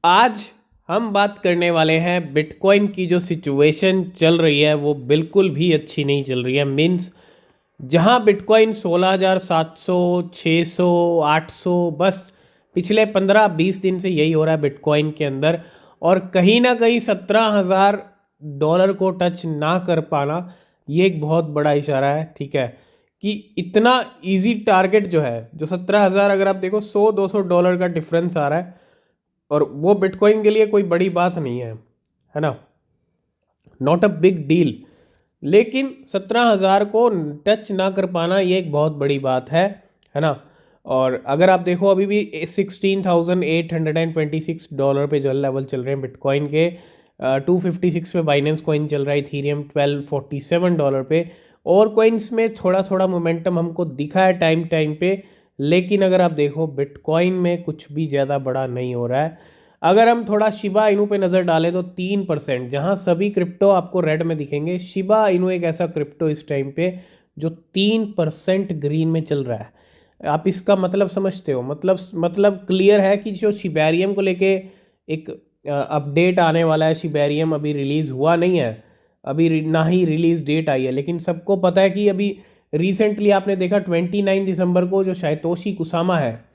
आज हम बात करने वाले हैं बिटकॉइन की जो सिचुएशन चल रही है वो बिल्कुल भी अच्छी नहीं चल रही है। मीन्स जहां बिटकॉइन 16,700 600 800 बस पिछले 15-20 दिन से यही हो रहा है बिटकॉइन के अंदर। और कहीं ना कहीं $17,000 को टच ना कर पाना ये एक बहुत बड़ा इशारा है। ठीक है कि इतना इजी टारगेट जो है, जो 17,000, अगर आप देखो $100-200 का डिफरेंस आ रहा है और वो बिटकॉइन के लिए कोई बड़ी बात नहीं है ना, नॉट अ बिग डील। लेकिन 17,000 को टच ना कर पाना ये एक बहुत बड़ी बात है ना। और अगर आप देखो अभी भी $16,826 पे जो लेवल चल रहे हैं बिटकॉइन के, 256 पे बाइनेंस कॉइन चल रहा है, इथीरियम $1247 पे। और कॉइन्स में थोड़ा थोड़ा मोमेंटम हमको दिखा है टाइम टाइम पे, लेकिन अगर आप देखो बिटकॉइन में कुछ भी ज़्यादा बड़ा नहीं हो रहा है। अगर हम थोड़ा शिबा इनू पे नज़र डालें तो 3%, जहां सभी क्रिप्टो आपको रेड में दिखेंगे, शिबा इनू एक ऐसा क्रिप्टो इस टाइम पे जो 3% ग्रीन में चल रहा है। आप इसका मतलब समझते हो? मतलब क्लियर है कि जो शिबेरियम को लेके एक अपडेट आने वाला है। शिबेरियम अभी रिलीज हुआ नहीं है, अभी ना ही रिलीज डेट आई है, लेकिन सबको पता है कि अभी रिसेंटली आपने देखा 29 दिसंबर को जो शायतोशी कुसामा है,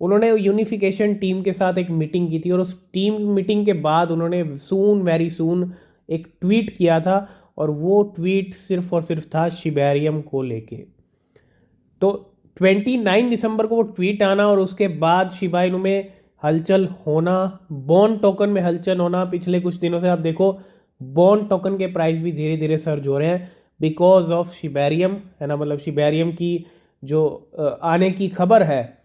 उन्होंने यूनिफिकेशन टीम के साथ एक मीटिंग की थी और उस टीम मीटिंग के बाद उन्होंने सून वेरी सून एक ट्वीट किया था। और वो ट्वीट सिर्फ और सिर्फ था शिबेरियम को लेके। तो 29 दिसंबर को वो ट्वीट आना और उसके बाद शिबा इनू में हलचल होना, बॉन्ड टोकन में हलचल होना। पिछले कुछ दिनों से आप देखो बॉन्ड टोकन के प्राइस भी धीरे धीरे सर्ज हो रहे हैं बिकॉज ऑफ शिबेरियम, है ना। मतलब शिबेरियम की जो आने की खबर है,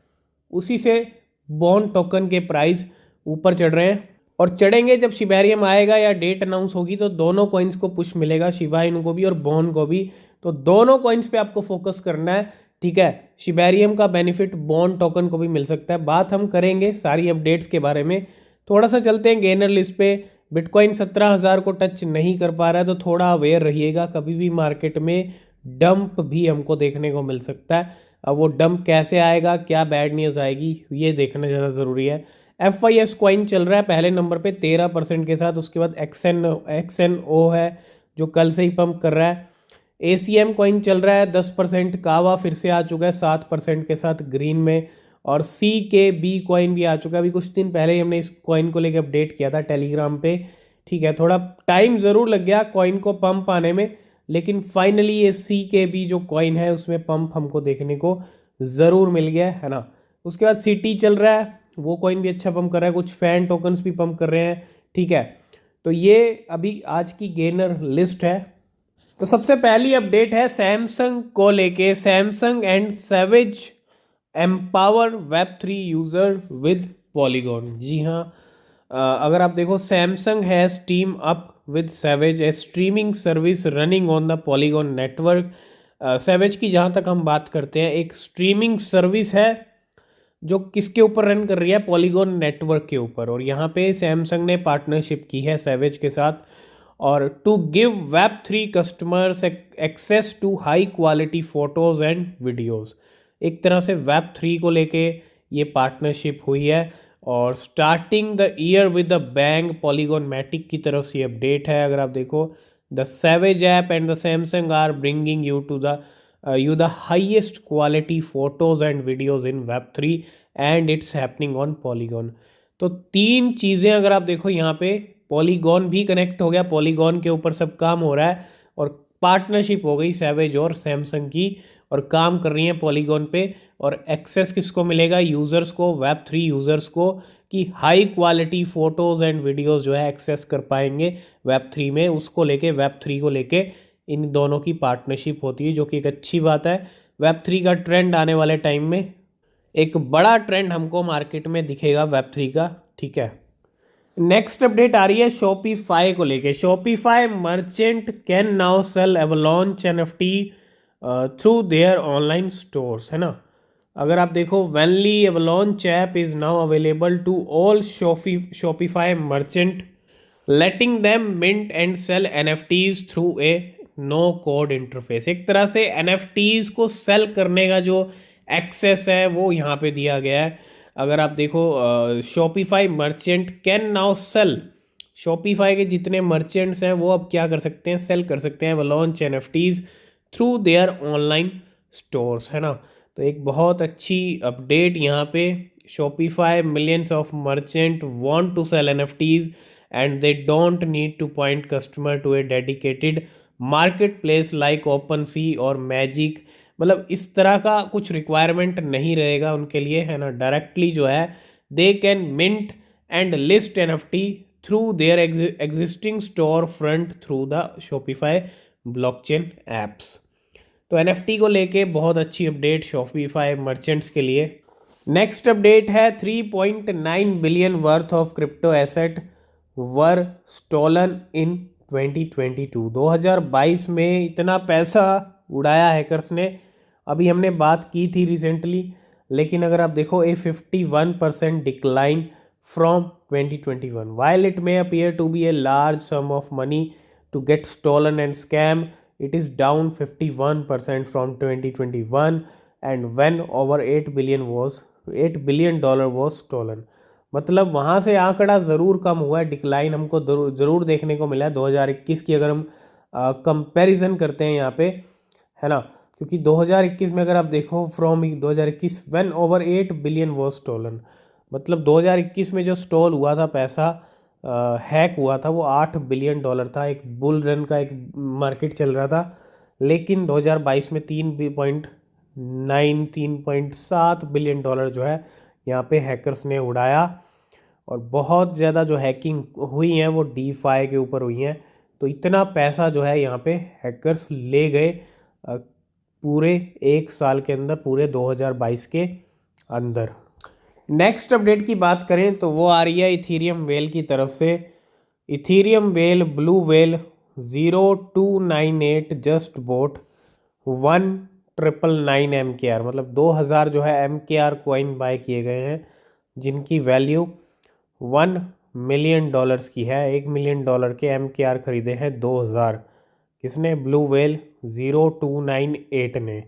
उसी से बॉन्ड टोकन के प्राइस ऊपर चढ़ रहे हैं। और चढ़ेंगे जब शिबेरियम आएगा या डेट अनाउंस होगी तो दोनों कॉइन्स को पुश मिलेगा, शिबा इनू को भी और बॉन्ड को भी। तो दोनों कॉइन्स पे आपको फोकस करना है। ठीक है, शिबेरियम का बेनिफिट बॉन्ड टोकन को भी मिल सकता है। बात हम करेंगे सारी अपडेट्स के बारे में। थोड़ा सा चलते हैं गेनर लिस्ट पे। बिटकॉइन 17,000 को टच नहीं कर पा रहा है तो थोड़ा अवेयर रहिएगा, कभी भी मार्केट में डंप भी हमको देखने को मिल सकता है। अब वो डंप कैसे आएगा, क्या बैड न्यूज़ आएगी, ये देखना ज़्यादा ज़रूरी है। FIS कॉइन चल रहा है पहले नंबर पे 13% के साथ। उसके बाद XNO है जो कल से ही पंप कर रहा है। ACM कॉइन चल रहा है 10%। कावा फिर से आ चुका है 7% के साथ ग्रीन में। और CKB कॉइन भी आ चुका है। अभी कुछ दिन पहले ही हमने इस कॉइन को लेकर अपडेट किया था टेलीग्राम पे। ठीक है, थोड़ा टाइम ज़रूर लग गया कॉइन को पंप आने में, लेकिन फाइनली ये CKB जो कॉइन है उसमें पंप हमको देखने को ज़रूर मिल गया है ना। उसके बाद सिटी चल रहा है, वो कॉइन भी अच्छा पंप कर रहा है, कुछ फैन टोकन्स भी पंप कर रहे हैं। ठीक है, तो ये अभी आज की गेनर लिस्ट है। तो सबसे पहली अपडेट है सैमसंग को लेके। Samsung and Savage empower web 3 user with Polygon. जी हाँ, अगर आप देखो Samsung has team up with Savage a streaming service running on the Polygon network. Savage की जहाँ तक हम बात करते हैं, एक स्ट्रीमिंग सर्विस है जो किसके ऊपर रन कर रही है, पॉलीगॉन नेटवर्क के ऊपर। और यहाँ पे सैमसंग ने पार्टनरशिप की है सैवेज के साथ, और to give web 3 customers access to high quality photos and videos. एक तरह से वेब 3 को लेके ये पार्टनरशिप हुई है। और starting the year with the bang, Polygon Matic की तरफ से अपडेट है। अगर आप देखो the Savage app and the Samsung are bringing you the highest quality photos and videos in Web 3 and it's happening on Polygon। तो तीन चीज़ें अगर आप देखो यहाँ पे, पॉलीगॉन भी कनेक्ट हो गया, पॉलीगॉन के ऊपर सब काम हो रहा है और पार्टनरशिप हो गई सैवेज और सैमसंग की, और काम कर रही हैं पॉलीगॉन पे। और एक्सेस किसको मिलेगा, यूज़र्स को, Web 3 यूज़र्स को, कि high quality photos and videos जो है एक्सेस कर पाएंगे Web 3 में। उसको लेके Web 3 को लेके इन दोनों की पार्टनरशिप होती है, जो कि एक अच्छी बात है। Web 3 का ट्रेंड आने वाले टाइम में एक बड़ा ट्रेंड हमको मार्केट में दिखेगा Web 3 का। ठीक है, नेक्स्ट अपडेट आ रही है शॉपिफाई को लेके। Shopify merchant can now sell Avalanche NFT through their online stores, है ना। अगर आप देखो Venly Avalanche app is now available to all Shopify merchant, letting them mint and sell NFTs through a no code interface. एक तरह से NFTs को cell करने का जो एक्सेस है वो यहाँ पे दिया गया है। अगर आप देखो Shopify merchant can now sell, Shopify के जितने मर्चेंट्स हैं वो अब क्या कर सकते हैं, सेल कर सकते हैं वो launch NFTs through their online stores, है ना। तो एक बहुत अच्छी अपडेट यहाँ पे, Shopify millions of merchant want to sell NFTs and they don't need to point customer to a dedicated market place like OpenSea और मैजिक। मतलब इस तरह का कुछ रिक्वायरमेंट नहीं रहेगा उनके लिए, है ना। डायरेक्टली जो है they can mint and list NFT through their existing storefront through the Shopify blockchain apps. तो NFT को लेके बहुत अच्छी अपडेट शॉपिफाई मर्चेंट्स के लिए। नेक्स्ट अपडेट है 3.9 billion worth of crypto asset were stolen in 2022। 2022 में इतना पैसा उड़ाया हैकर्स ने। अभी हमने बात की थी रिसेंटली, लेकिन अगर आप देखो ए 51% decline from 2021 while it may appear to be a large sum of money to get stolen and scam, it is down 51% from 2021 and when over 8 billion was $8 billion was stolen। मतलब वहाँ से आंकड़ा ज़रूर कम हुआ है, डिक्लाइन हमको ज़रूर देखने को मिला है 2021 की, अगर हम कंपैरिजन करते हैं यहाँ पे, है ना। क्योंकि 2021 में अगर आप देखो from 2021 when over 8 billion was stolen, मतलब 2021 में जो स्टॉल हुआ था पैसा, हैक हुआ था, वो $8 बिलियन था। एक बुल रन का एक मार्केट चल रहा था, लेकिन 2022 में 3.7 बिलियन डॉलर जो है यहाँ पे हैकर्स ने उड़ाया। और बहुत ज़्यादा जो हैकिंग हुई हैं वो DeFi के ऊपर हुई हैं। तो इतना पैसा जो है यहाँ पे हैकर्स ले गए पूरे एक साल के अंदर, पूरे 2022 के अंदर। नेक्स्ट अपडेट की बात करें तो वो आ रही है इथीरियम वेल की तरफ से। Ethereum whale blue whale 0298 just boat 1999 MKR, मतलब 2000 जो है MKR कॉइन बाय किए गए हैं, जिनकी वैल्यू $1 मिलियन की है। $1 मिलियन के MKR खरीदे हैं 2000। किसने? ब्लू वेल 0298 ने।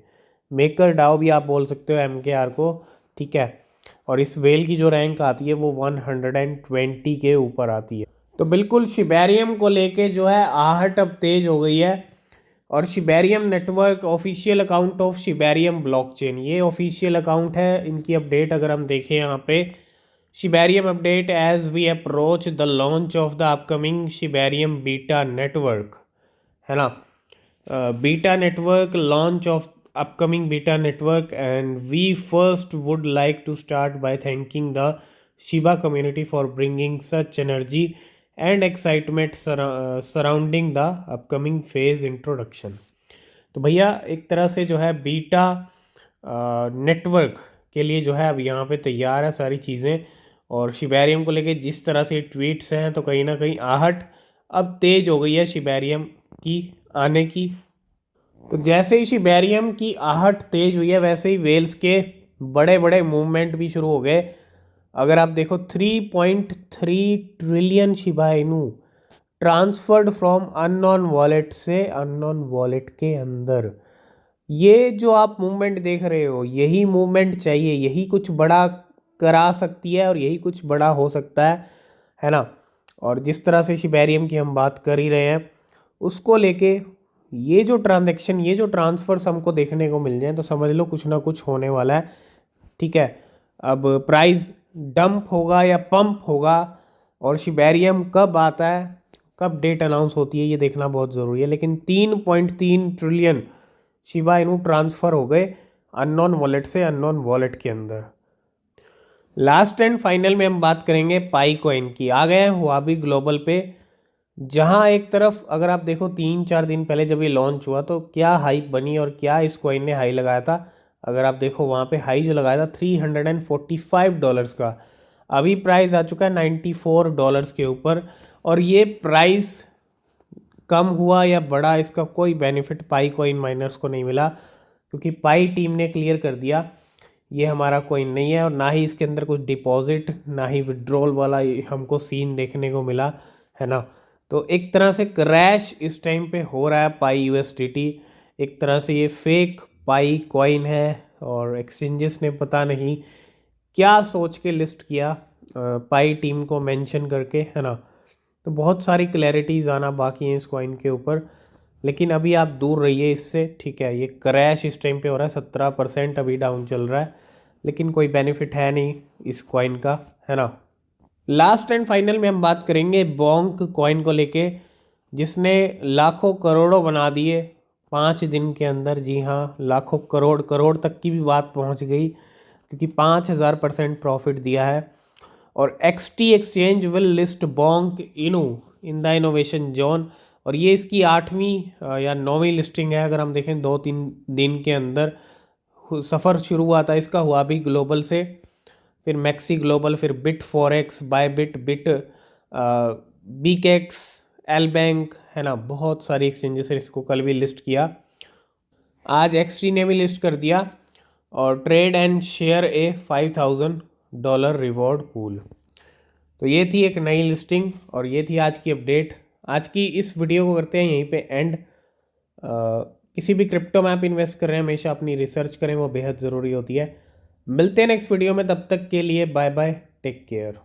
मेकर डाओ भी आप बोल सकते हो MKR को, ठीक है। और इस वेल की जो रैंक आती है वो 120 के ऊपर आती है। तो बिल्कुल शिबेरियम को लेके जो है आहट अब तेज हो गई है। और Shibarium network official account of Shibarium blockchain, ये ऑफिशियल अकाउंट है। इनकी अपडेट अगर हम देखें यहाँ पे, Shibarium update as we approach the launch of the upcoming Shibarium beta network, है ना। Beta network launch of upcoming beta network, and we first would like to start by thanking the Shiba community for bringing such energy and excitement surrounding the upcoming phase introduction। तो भैया एक तरह से जो है beta network के लिए जो है अब यहाँ पे तैयार है सारी चीज़ें। और शिबेरियम को लेके जिस तरह से ट्वीट्स हैं, तो कहीं ना कहीं आहट अब तेज हो गई है शिबेरियम की आने की। तो जैसे ही शिबेरियम की आहट तेज हुई है, वैसे ही वेल्स के बड़े बड़े मूवमेंट भी शुरू हो गए। अगर आप देखो 3.3 trillion Shiba Inu transferred from unknown wallet से अननोन वॉलेट के अंदर। ये जो आप मूवमेंट देख रहे हो, यही मूवमेंट चाहिए, यही कुछ बड़ा करा सकती है और यही कुछ बड़ा हो सकता है ना। और जिस तरह से शिबेरियम की हम बात कर ही रहे हैं, उसको लेके ये जो ट्रांजैक्शन, ये जो ट्रांसफर्स हमको देखने को मिल जाए, तो समझ लो कुछ ना कुछ होने वाला है, ठीक है। अब प्राइस डंप होगा या पंप होगा, और शिबेरियम कब आता है, कब डेट अनाउंस होती है, ये देखना बहुत ज़रूरी है। लेकिन 3.3 ट्रिलियन शिबा इनू ट्रांसफ़र हो गए अननोन वॉलेट से अननोन वॉलेट के अंदर। लास्ट एंड फाइनल में हम बात करेंगे पाई कॉइन की। आ गए हैं हुआबी ग्लोबल पे, जहां एक तरफ अगर आप देखो 3-4 दिन पहले जब ये लॉन्च हुआ तो क्या हाइप बनी और क्या इस कॉइन ने हाई लगाया था। अगर आप देखो वहाँ पे हाई जो लगाया था $345 का, अभी प्राइस आ चुका है $94 के ऊपर। और ये प्राइस कम हुआ या बढ़ा, इसका कोई बेनिफिट पाई कॉइन माइनर्स को नहीं मिला, क्योंकि पाई टीम ने क्लियर कर दिया ये हमारा कॉइन नहीं है। और ना ही इसके अंदर कुछ डिपॉजिट, ना ही विड्रॉल वाला हमको सीन देखने को मिला, है ना। तो एक तरह से क्रैश इस टाइम पे हो रहा है पाई USDT। एक तरह से ये फेक पाई कॉइन है, और एक्सचेंजेस ने पता नहीं क्या सोच के लिस्ट किया, पाई टीम को मेंशन करके, है ना। तो बहुत सारी क्लैरिटीज़ आना बाकी हैं इस कॉइन के ऊपर, लेकिन अभी आप दूर रहिए इससे, ठीक है। ये क्रैश इस टाइम पे हो रहा है, 17% अभी डाउन चल रहा है, लेकिन कोई बेनिफिट है नहीं इस कॉइन का, है ना। लास्ट एंड फाइनल में हम बात करेंगे बोंक कॉइन को लेके, जिसने लाखों करोड़ों बना दिए 5 दिन के अंदर। जी हाँ, लाखों करोड़, करोड़ तक की भी बात पहुंच गई, क्योंकि 5000% प्रॉफिट दिया है। और XT exchange will list Bonk इनू इन द इनोवेशन जोन, और ये इसकी 8वीं या 9वीं लिस्टिंग है। अगर हम देखें 2-3 दिन के अंदर सफ़र शुरू हुआ था इसका, हुआ भी ग्लोबल से, फिर मैक्सी ग्लोबल, फिर BitForex, Bybit, Bit, BKEX, LBank, है ना। बहुत सारी एक्सचेंजेस है, इसको कल भी लिस्ट किया, आज एक्सटी ने भी लिस्ट कर दिया। और trade and share A $5000 reward pool. तो ये थी एक नई लिस्टिंग, और ये थी आज की अपडेट। आज की इस वीडियो को करते हैं यहीं पे एंड। किसी भी क्रिप्टो में आप इन्वेस्ट कर रहे हैं, हमेशा अपनी रिसर्च करें, वो बेहद ज़रूरी होती है। मिलते हैं नेक्स्ट वीडियो में, तब तक के लिए बाय बाय, टेक केयर।